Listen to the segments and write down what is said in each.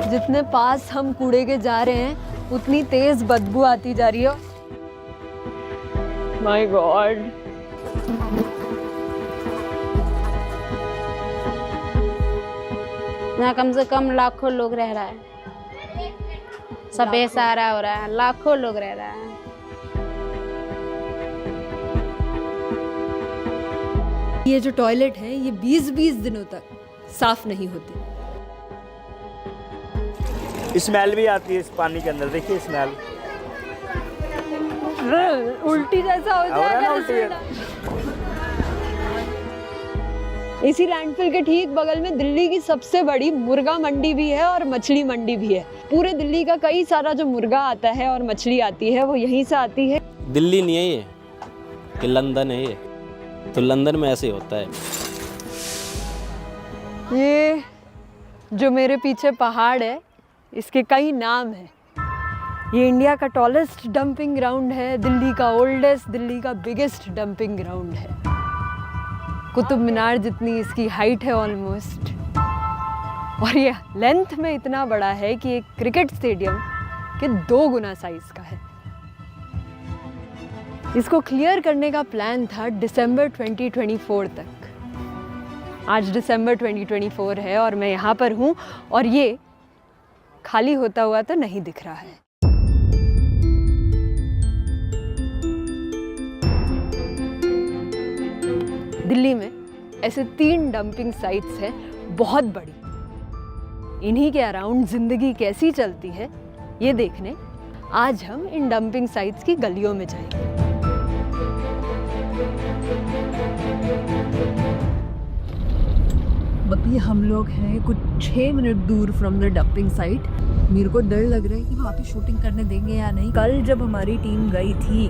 जितने पास हम कूड़े के जा रहे हैं उतनी तेज बदबू आती जा रही है। My God. यहाँ कम से कम लाखों लोग रह रहा है, सब बेसहारा हो रहा है, लाखों लोग रह रहा है। ये जो टॉयलेट है ये 20-20 दिनों तक साफ नहीं होती। स्मेल भी आती है इस पानी के अंदर, देखिए स्मेल। उल्टी जैसा हो जाएगा। इसी लैंडफिल के ठीक बगल में दिल्ली की सबसे बड़ी मुर्गा मंडी भी है और मछली मंडी भी है। पूरे दिल्ली का कई सारा जो मुर्गा आता है और मछली आती है वो यहीं से आती है। दिल्ली नहीं है ये लंदन है ये, तो लंदन में ऐसे होता है। ये जो मेरे पीछे पहाड़ है इसके कई नाम हैं। ये इंडिया का टॉलेस्ट डंपिंग ग्राउंड है, दिल्ली का ओल्डेस्ट, दिल्ली का बिगेस्ट डंपिंग ग्राउंड है। कुतुब मीनार जितनी इसकी हाइट है ऑलमोस्ट, और ये लेंथ में इतना बड़ा है कि एक क्रिकेट स्टेडियम के 2 गुना साइज का है। इसको क्लियर करने का प्लान था दिसंबर 2024 तक। आज दिसंबर 2024 है और मैं यहाँ पर हूँ और ये खाली होता हुआ तो नहीं दिख रहा है। दिल्ली में ऐसे 3 डंपिंग साइट्स हैं, बहुत बड़ी। इन्हीं के अराउंड जिंदगी कैसी चलती है ये देखने आज हम इन डंपिंग साइट्स की गलियों में जाएंगे। अभी हम लोग हैं कुछ 6 मिनट दूर फ्रॉम द डंपिंग साइट। मेरे को डर लग रहा है कि वहाँ पे शूटिंग करने देंगे या नहीं। कल जब हमारी टीम गई थी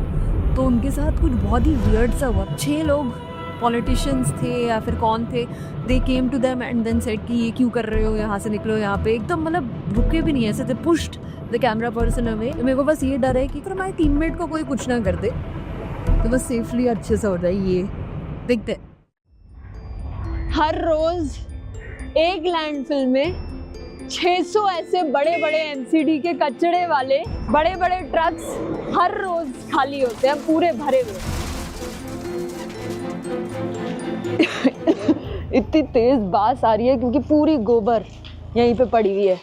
तो उनके साथ कुछ बहुत ही वियर्ड सा हुआ। 6 लोग पॉलिटिशियंस थे या फिर कौन थे, they came to them and then said कि ये क्यों कर रहे हो, यहाँ से निकलो। यहाँ पे एकदम मतलब रुके भी नहीं, ऐसे they pushed the camera person away. मेरे को बस ये डर है कि अगर हमारे टीममेट को कोई कुछ ना कर दे तो बस सेफली अच्छे से हो जाए। ये देखते हर रोज एक लैंडफिल में 600 ऐसे बड़े बड़े एमसीडी के कचड़े वाले बड़े बड़े ट्रक्स हर रोज खाली होते हैं, पूरे भरे हुए। इतनी तेज बास आ रही है क्योंकि पूरी गोबर यहीं पे पड़ी हुई है।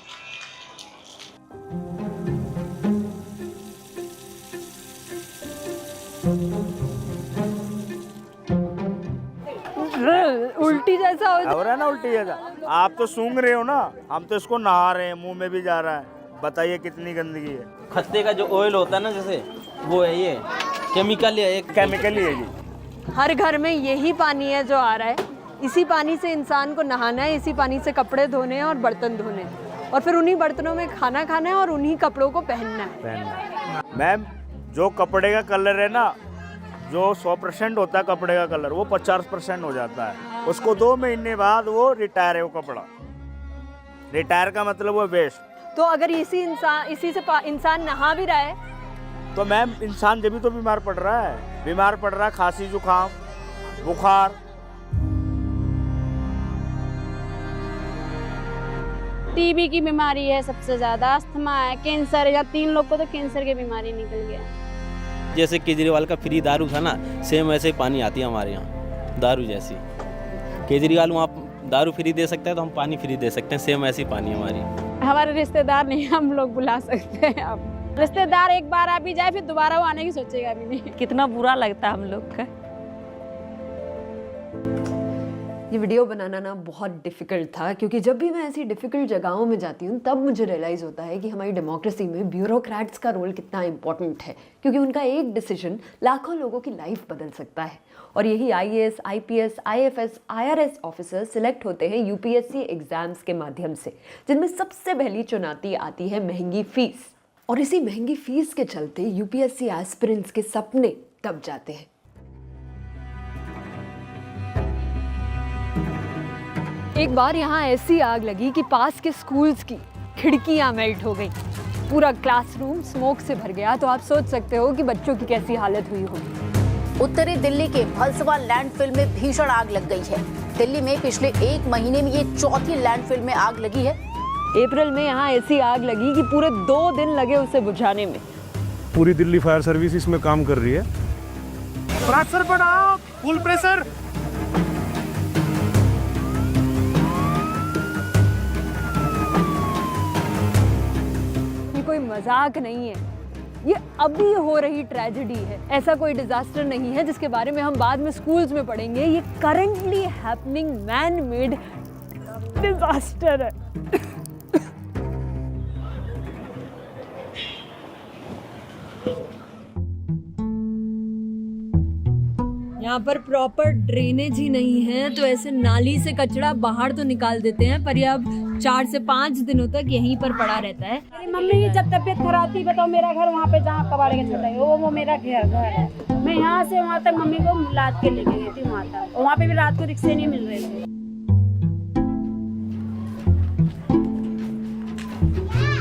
उल्टी जैसा हो रहा है ना, उल्टी जैसा। आप तो सूंघ रहे हो ना, हम तो इसको नहा रहे हैं, मुंह में भी जा रहा है। बताइए कितनी गंदगी है। खत्ते का जो ऑयल होता है ना, जैसे वो है, ये केमिकल है, एक केमिकल ही है जी। हर घर में यही पानी है जो आ रहा है। इसी पानी से इंसान को नहाना है, इसी पानी से कपड़े धोने हैं और बर्तन धोने हैं, और फिर उन्हीं बर्तनों में खाना खाना है और उन्हीं कपड़ों को पहनना है। मैम, जो कपड़े का कलर है ना, जो 100% होता है कपड़े का कलर, वो 50% हो जाता है। उसको 2 महीने बाद वो रिटायर है, वो कपड़ा रिटायर का मतलब वो वेस्ट। तो अगर इसी से इंसान नहा भी रहा है तो मैम इंसान जब भी तो बीमार पड़ रहा है, खांसी जुकाम बुखार। टीबी की बीमारी है सबसे ज्यादा, अस्थमा है, कैंसर है, या 3 लोग को तो कैंसर की बीमारी निकल गया। जैसे केजरीवाल का फ्री दारू था ना, सेम वैसे ही पानी आती है हमारे यहाँ, दारू जैसी। केजरीवाल वहाँ दारू फ्री दे सकता है तो हम पानी फ्री दे सकते हैं, सेम ऐसी पानी हमारी। हमारे रिश्तेदार नहीं हम लोग बुला सकते हैं। अब रिश्तेदार एक बार आ भी जाए फिर दोबारा वो आने की सोचेगा भी नहीं। कितना बुरा लगता है हम लोग का। ये वीडियो बनाना ना बहुत डिफ़िकल्ट था, क्योंकि जब भी मैं ऐसी डिफ़िकल्ट जगहों में जाती हूँ तब मुझे रियलाइज़ होता है कि हमारी डेमोक्रेसी में ब्यूरोक्रेट्स का रोल कितना इम्पोर्टेंट है, क्योंकि उनका एक डिसीजन लाखों लोगों की लाइफ बदल सकता है। और यही IAS, IPS, IFS, IRS officer select होते हैं UPSC एग्ज़ाम्स के माध्यम से, जिनमें सबसे पहली चुनौती आती है महंगी फ़ीस। और इसी महंगी फ़ीस के चलते UPSC एस्पिरेंट्स के सपने दब जाते हैं। एक बार यहाँ ऐसी आग लगी कि पास के स्कूल्स की खिड़कियाँ मेल्ट हो गई, पूरा क्लासरूम स्मोक से भर गया। तो आप सोच सकते हो कि बच्चों की कैसी हालत हुई होगी। उत्तरी दिल्ली के भलसवा लैंडफिल में भीषण आग लग गई है। दिल्ली में पिछले 1 महीने में ये 4थी लैंडफिल में आग लगी है। अप्रैल में यहाँ ऐसी आग लगी कि पूरे 2 दिन लगे उसे बुझाने में। पूरी दिल्ली फायर सर्विस इसमें काम कर रही है। प्रेशर बढ़ाओ, फुल प्रेशर। ये कोई मजाक नहीं है, ये अभी हो रही ट्रेजेडी है। ऐसा कोई डिजास्टर नहीं है जिसके बारे में हम बाद में स्कूल्स में पढ़ेंगे। ये currently happening man made disaster है। यहाँ पर प्रॉपर ड्रेनेज ही नहीं है, तो ऐसे नाली से कचरा बाहर तो निकाल देते हैं, पर ये अब 4 से 5 दिनों तक यहीं पर पड़ा रहता है। मेरी मम्मी की जब तबीयत खराब थी, बताओ मेरा घर वहाँ पे जहाँ कबाड़े के छोटा है वो मेरा घर है। मैं यहाँ से वहाँ तक मम्मी को लाद के लेके गई थी वहाँ तक, और वहाँ पे भी रात को रिक्शे नहीं मिल रहे थे।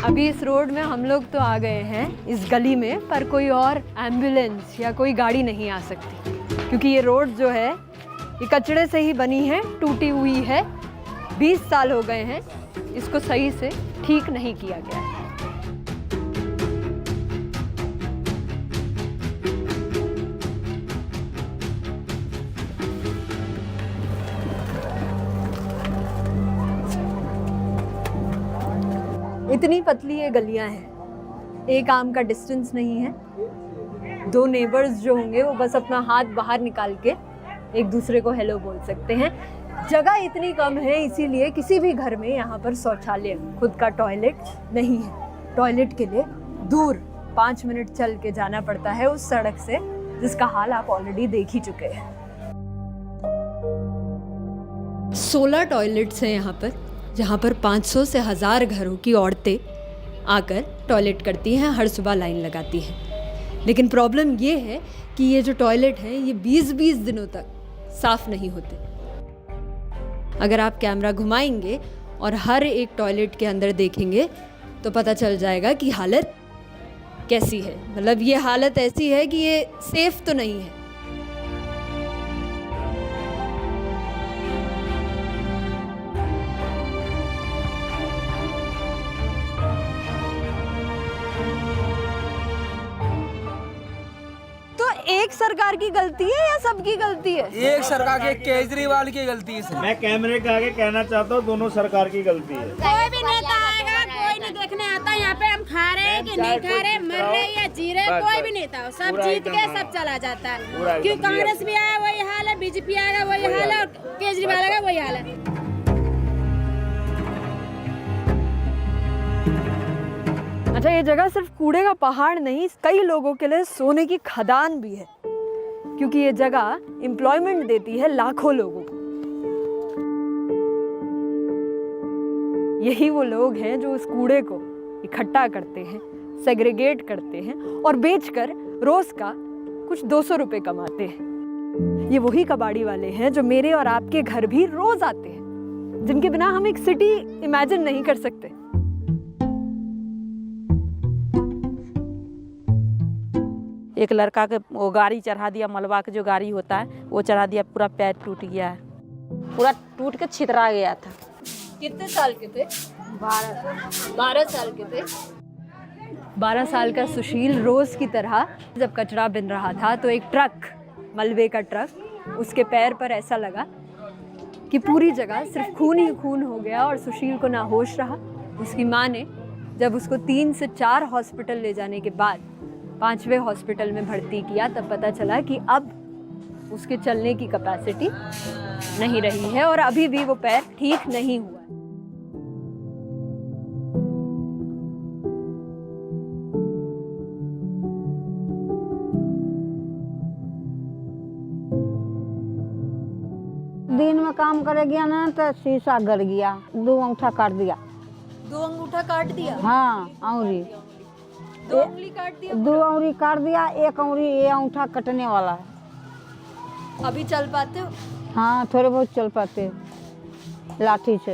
अभी इस रोड में हम लोग तो आ गए हैं इस गली में, पर कोई और एम्बुलेंस या कोई गाड़ी नहीं आ सकती, क्योंकि ये रोड जो है ये कचड़े से ही बनी है, टूटी हुई है। 20 साल हो गए हैं, इसको सही से ठीक नहीं किया गया है। इतनी पतली ये गलियां हैं, एक आम का डिस्टेंस नहीं है। 2 नेबर्स जो होंगे वो बस अपना हाथ बाहर निकाल के एक दूसरे को हेलो बोल सकते हैं। जगह इतनी कम है, इसीलिए किसी भी घर में यहाँ पर शौचालय, खुद का टॉयलेट नहीं है। टॉयलेट के लिए दूर 5 मिनट चल के जाना पड़ता है उस सड़क से, जिसका हाल आप ऑलरेडी देख ही चुके हैं। 16 टॉयलेट्स हैं यहाँ पर, जहाँ पर 500 से 1000 घरों की औरतें आकर टॉयलेट करती हैं, हर सुबह लाइन लगाती हैं। लेकिन प्रॉब्लम ये है कि ये जो टॉयलेट हैं ये 20-20 दिनों तक साफ नहीं होते। अगर आप कैमरा घुमाएंगे और हर एक टॉयलेट के अंदर देखेंगे तो पता चल जाएगा कि हालत कैसी है। मतलब ये हालत ऐसी है कि ये सेफ तो नहीं है। एक सरकार की गलती है या सबकी गलती है? एक सरकार के, केजरीवाल की गलती है। मैं कैमरे के आगे कहना चाहता हूँ, दोनों सरकार की गलती है। कोई भी नेता आएगा, कोई नहीं देखने आता यहाँ पे हम खा रहे हैं कि नहीं खा रहे, मर रहे या जी रहे, कोई भी नेता हो, सब जीत के सब चला जाता है। क्यों कांग्रेस भी आया वही हाल है, बीजेपी आएगा वही हाल है, और केजरीवाल आएगा वही हाल है। अच्छा, ये जगह सिर्फ कूड़े का पहाड़ नहीं, कई लोगों के लिए सोने की खदान भी है, क्योंकि ये जगह एम्प्लॉयमेंट देती है लाखों लोगों को। यही वो लोग हैं जो उस कूड़े को इकट्ठा करते हैं, सेग्रीगेट करते हैं और बेचकर रोज का कुछ 200 रुपए कमाते हैं। ये वही कबाड़ी वाले हैं जो मेरे और आपके घर भी रोज आते हैं, जिनके बिना हम एक सिटी इमेजिन नहीं कर सकते। एक लड़का के वो गाड़ी चढ़ा दिया, मलबा का जो गाड़ी होता है वो चढ़ा दिया, पूरा पैर टूट गया है, पूरा टूट के छितरा गया था। कितने साल के थे? 12 साल के थे। 12 साल का सुशील रोज की तरह जब कचरा बिन रहा था तो एक ट्रक, मलबे का ट्रक, उसके पैर पर ऐसा लगा कि पूरी जगह सिर्फ खून ही खून हो गया और सुशील को ना होश रहा। उसकी माँ ने जब उसको 3 से 4 हॉस्पिटल ले जाने के बाद 5वें हॉस्पिटल में भर्ती किया, तब पता चला कि अब उसके चलने की कैपेसिटी नहीं रही है और अभी भी वो पैर ठीक नहीं हुआ। दिन में काम करे गया ना तो शीशा गिर गया, 2 अंगूठा काट दिया। 2 अंगूठा काट दिया? हाँ, अंगुरी 2 उंगली काट दिया? 2 अंगुरी काट दिया, 1 अंगुरी ये अंगूठा कटने वाला है। अभी चल पाते हो? हाँ, थोड़े बहुत चल पाते हैं लाठी से।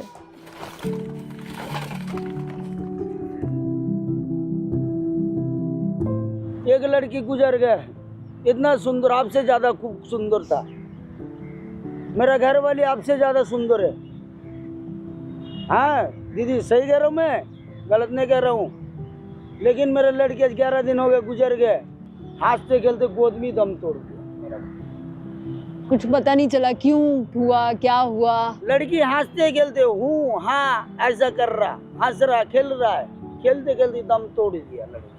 एक लड़की गुजर गए, इतना सुंदर, आपसे ज्यादा सुंदर था। मेरा घर वाली आपसे ज्यादा सुंदर है। हाँ दीदी सही कह रहा हूँ, मैं गलत नहीं कह रहा हूँ। लेकिन मेरे लड़के 11 दिन हो गए गुजर गए, हंसते खेलते गोद में दम तोड़ दिया। कुछ पता नहीं चला क्यों हुआ, क्या हुआ? लड़की हंसते खेलते हूँ हाँ ऐसा कर रहा, हंस रहा, खेल रहा है, खेलते खेलते दम तोड़ दिया लड़की।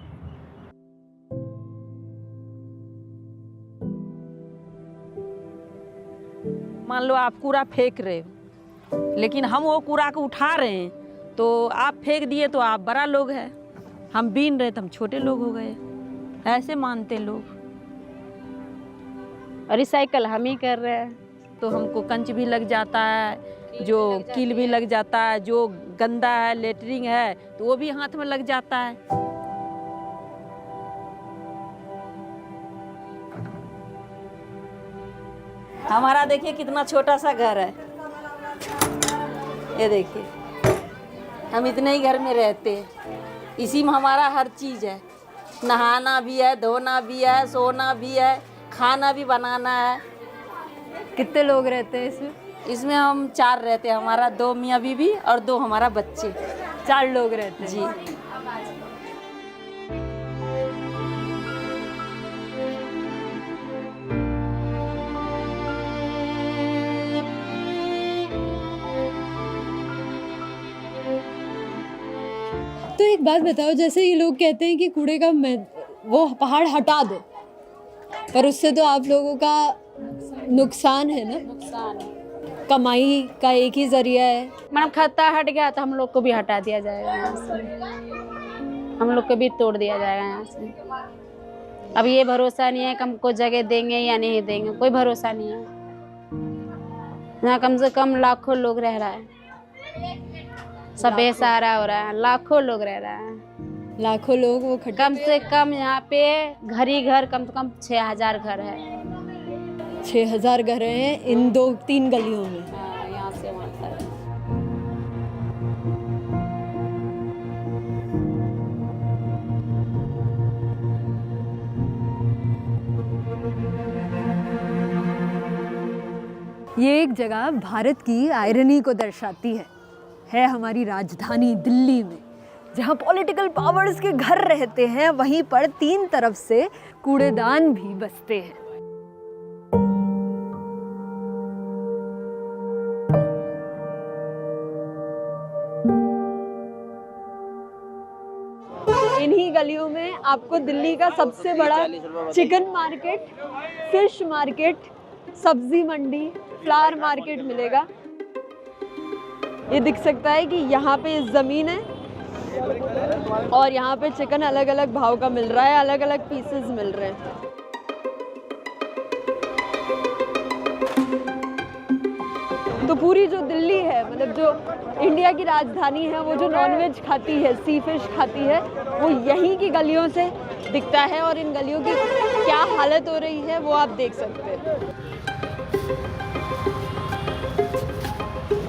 मान लो आप कूड़ा फेंक रहे हो, लेकिन हम वो कूड़ा को उठा रहे हैं, तो आप फेंक दिए तो आप बड़ा लोग हैं, हम बीन रहे तो हम छोटे लोग हो गए, ऐसे मानते लोग। और रिसाइकल हम ही कर रहे हैं, तो हमको कंच भी लग जाता है, जो कील भी लग जाता है, जो गंदा है लेटरिंग है तो वो भी हाथ में लग जाता है। हमारा देखिए कितना छोटा सा घर है, ये देखिए हम इतने ही घर में रहते हैं, इसी में हमारा हर चीज़ है, नहाना भी है, धोना भी है, सोना भी है, खाना भी बनाना है। कितने लोग रहते हैं इसमें? इसमें हम 4 रहते हैं, हमारा 2 मियाँ बीवी और 2 हमारा बच्चे, 4 लोग रहते हैं जी। तो एक बात बताओ, जैसे ये लोग कहते हैं कि कूड़े का वो पहाड़ हटा दो, पर उससे तो आप लोगों का नुकसान है ना? नुकसान है। कमाई का एक ही जरिया है। मैडम खत्ता हट गया तो हम लोग को भी हटा दिया जाएगा यहाँ से, हम लोग को भी तोड़ दिया जाएगा यहाँ से। अब ये भरोसा नहीं है कि हमको जगह देंगे या नहीं देंगे, कोई भरोसा नहीं है। यहाँ कम से कम लाखों लोग रह रहा है, सब बेसहारा हो रहा है, लाखों लोग रह रहा है। लाखों लोग वो कम से कम यहाँ पे घर ही घर कम से कम 6000 घर है। 6000 घर हैं इन 2-3 गलियों में। यहाँ से वहाँ तक। ये एक जगह भारत की आयरनी को दर्शाती है हमारी राजधानी दिल्ली में, जहाँ पॉलिटिकल पावर्स के घर रहते हैं, वहीं पर 3 तरफ से कूड़ेदान भी बसते हैं। इन्हीं गलियों में आपको दिल्ली का सबसे बड़ा चिकन मार्केट, फिश मार्केट, सब्जी मंडी, फ्लावर मार्केट मिलेगा। ये दिख सकता है कि यहाँ पे ज़मीन है और यहाँ पे चिकन अलग अलग भाव का मिल रहा है, अलग अलग पीसेस मिल रहे हैं। तो पूरी जो दिल्ली है, मतलब जो इंडिया की राजधानी है, वो जो नॉनवेज खाती है, सी फिश खाती है, वो यहीं की गलियों से दिखता है। और इन गलियों की क्या हालत हो रही है वो आप देख सकते हैं।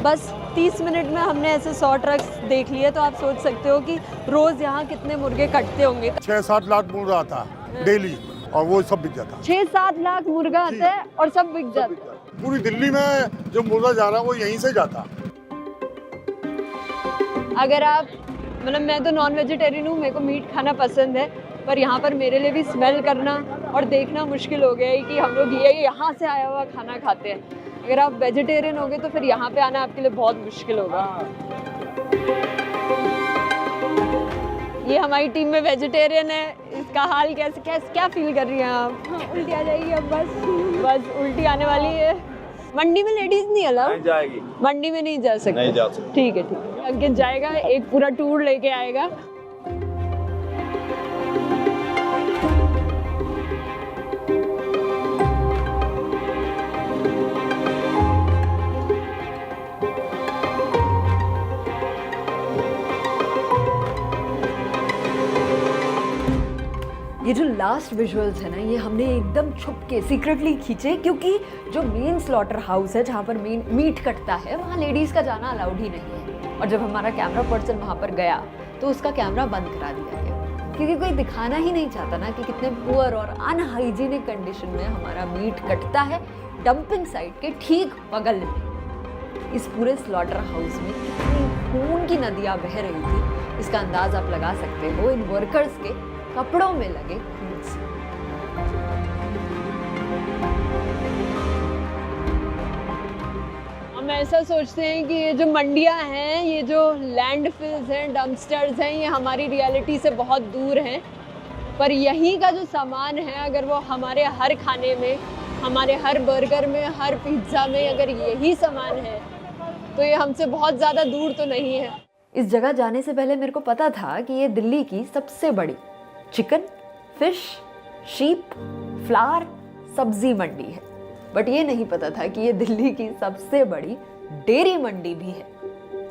बस 30 मिनट में हमने ऐसे 100 ट्रक्स देख लिए, तो आप सोच सकते हो कि रोज यहाँ कितने मुर्गे कटते होंगे। 6-7 लाख मुर्गा आता है डेली और वो सब बिक जाता है। 6-7 लाख मुर्गा आता है और सब बिक जाता है। पूरी दिल्ली में जो मुर्गा जा रहा है वो यहीं से जाता है। अगर आप, मतलब मैं तो नॉन वेजिटेरियन हूँ, मेरे को मीट खाना पसंद है, पर यहाँ पर मेरे लिए भी स्मेल करना और देखना मुश्किल हो गया है कि हम लोग ये यहाँ से आया हुआ खाना खाते हैं। अगर आप वेजिटेरियन होगे तो फिर यहाँ पे आना आपके लिए बहुत मुश्किल होगा। ये हमारी टीम में वेजिटेरियन है, इसका हाल क्या फील कर रही हैं आप? उल्टी आ जाएगी अब, बस उल्टी आने वाली है। मंडी में लेडीज नहीं अलाउ? नहीं जाएगी, मंडी में नहीं जा सकती। नहीं जा सकती। ठीक है, ठीक है। अंकित जाएगा, एक पूरा टूर लेके आएगा। ये जो लास्ट विजुअल्स है ना, ये हमने एकदम छुप के सीक्रेटली खींचे, क्योंकि जो मेन स्लॉटर हाउस है जहाँ पर मेन मीट कटता है, वहाँ लेडीज़ का जाना अलाउड ही नहीं है। और जब हमारा कैमरा पर्सन वहाँ पर गया तो उसका कैमरा बंद करा दिया गया, क्योंकि कोई दिखाना ही नहीं चाहता ना कि कितने पुअर और अनहाइजीनिक कंडीशन में हमारा मीट कटता है डंपिंग साइट के ठीक बगल में। इस पूरे स्लॉटर हाउस में कितनी की नदियाँ बह रही थी, इसका अंदाज आप लगा सकते हो इन वर्कर्स के कपड़ों में लगे खून से। हम ऐसा सोचते हैं कि ये जो मंडियां हैं, ये जो लैंडफिल्स हैं, डंपस्टर्स हैं, ये हमारी रियलिटी से बहुत दूर हैं। पर यहीं का जो सामान है, अगर वो हमारे हर खाने में, हमारे हर बर्गर में, हर पिज्ज़ा में अगर यही सामान है, तो ये हमसे बहुत ज़्यादा दूर तो नहीं है। इस जगह जाने से पहले मेरे को पता था कि ये दिल्ली की सबसे बड़ी चिकन, फिश, शीप, फ्लावर, सब्जी मंडी है। बट ये नहीं पता था कि ये दिल्ली की सबसे बड़ी डेयरी मंडी भी है,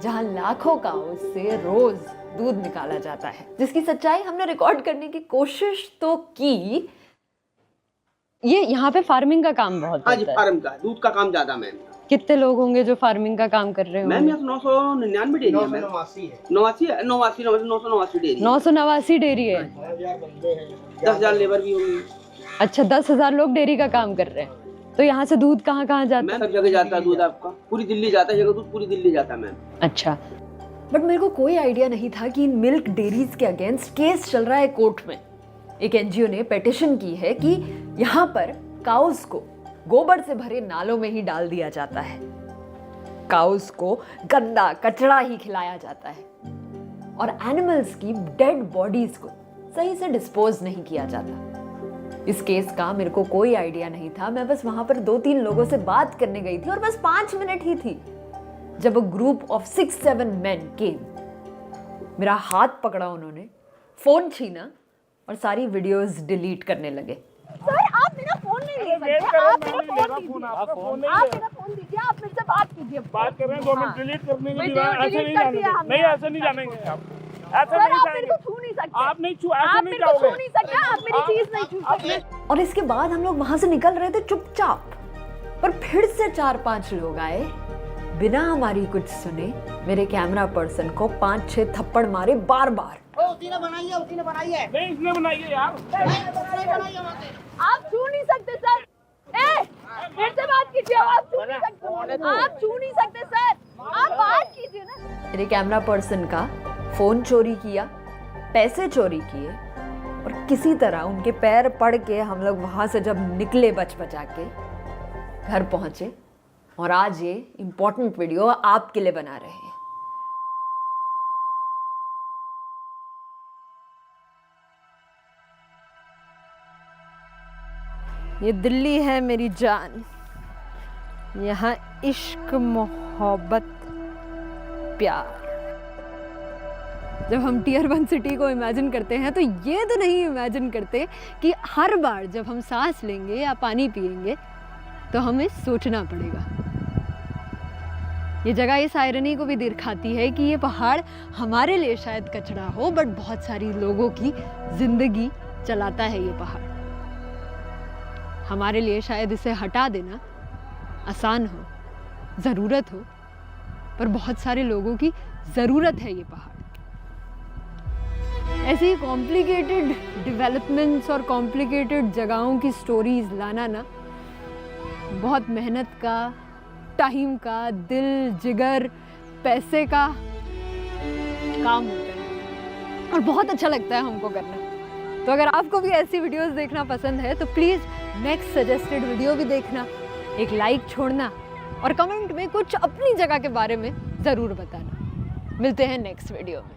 जहां लाखों काउस से रोज दूध निकाला जाता है, जिसकी सच्चाई हमने रिकॉर्ड करने की कोशिश तो की। ये यहाँ पे फार्मिंग का काम बहुत हाँ जी, होता है। फार्म का दूध का काम ज्यादा मैम। कितने लोग होंगे जो फार्मिंग का काम कर रहे मैम होंगे? यहाँ 999 डेयरी है। 989 डेयरी। 989 डेयरी है। 10,000 लेबर भी होंगी। अच्छा, 10,000 लोग डेयरी का काम कर रहे हैं। तो यहाँ से दूध कहाँ कहाँ जाता मैम है? सब जगह जाता है दूध आपका, पूरी दिल्ली जाता है, जगह दूध पूरी दिल्ली जाता है मैम। अच्छा, बट मेरे को कोई आइडिया नहीं था कि इन मिल्क डेयरीज के अगेंस्ट केस चल रहा है कोर्ट में। एक एनजीओ ने पिटीशन की है कि यहाँ पर काउस को गोबर से भरे नालों में ही डाल दिया जाता है, काउस को गंदा कचरा ही खिलाया जाता है और एनिमल्स की डेड बॉडीज को सही से डिस्पोज नहीं किया जाता। इस केस का मेरे को कोई आइडिया नहीं था। मैं बस वहां पर 2-3 लोगों से बात करने गई थी और बस 5 मिनट ही थी जब अ ग्रुप ऑफ 6-7 मेन केम। मेरा हाथ पकड़ा उन्होंने, फोन छीना और सारी वीडियोस डिलीट करने लगे। सर आप मेरा फोन नहीं ले सकते, आप मेरा फोन दीजिए, आप मेरा फोन दीजिए, आप मेरे से बात कीजिए। बात कर रहे हैं 2 मिनट डिलीट करने के लिए, ऐसे नहीं डिलीट कर दिया जानेंगे। हमने। नहीं ऐसे नहीं जानेंगे आप, ऐसे सर नहीं आप मेरे जाएंगे को छू नहीं सकते, आप, नहीं छू, ऐसे आप नहीं मेरे को छू जाओगे नहीं सकते, आप मेरी चीज नहीं छू सकते। और इसके बाद हम लोग वहां से निकल रहे थे चुपचाप, पर फिर से 4-5 लोग आए, बिना हमारी कुछ सुने मेरे कैमरा पर्सन को 5-6 थप्पड़ मारे बार बार। नहीं इसने बनाई है यार। आप छू नहीं सकते सर, मेरे से बात कीजिए, आप छू नहीं सकते, आप छू नहीं सकते सर, आप बात कीजिए ना। मेरे कैमरा पर्सन का फोन चोरी किया, पैसे चोरी किए और किसी तरह उनके पैर पड़ के हम लोग वहां से जब निकले बच बचा के घर पहुंचे और आज ये इम्पोर्टेंट वीडियो आपके लिए बना रहे हैं। ये दिल्ली है मेरी जान, यहाँ इश्क, मोहब्बत, प्यार। जब हम टियर 1 सिटी को इमेजिन करते हैं तो ये तो नहीं इमेजिन करते कि हर बार जब हम सांस लेंगे या पानी पिएंगे तो हमें सोचना पड़ेगा। ये जगह इस आयरनी को भी दिखाती है कि ये पहाड़ हमारे लिए शायद कचरा हो, बट बहुत सारी लोगों की जिंदगी चलाता है ये पहाड़। हमारे लिए शायद इसे हटा देना आसान हो, ज़रूरत हो, पर बहुत सारे लोगों की ज़रूरत है ये पहाड़। ऐसी कॉम्प्लिकेटेड डेवलपमेंट्स और कॉम्प्लिकेटेड जगहों की स्टोरीज लाना ना बहुत मेहनत का, टाइम का, दिल, जिगर, पैसे का काम होता है और बहुत अच्छा लगता है हमको करना। तो अगर आपको भी ऐसी वीडियोस देखना पसंद है तो प्लीज़ नेक्स्ट सजेस्टेड वीडियो भी देखना, एक लाइक छोड़ना और कमेंट में कुछ अपनी जगह के बारे में ज़रूर बताना। मिलते हैं नेक्स्ट वीडियो में।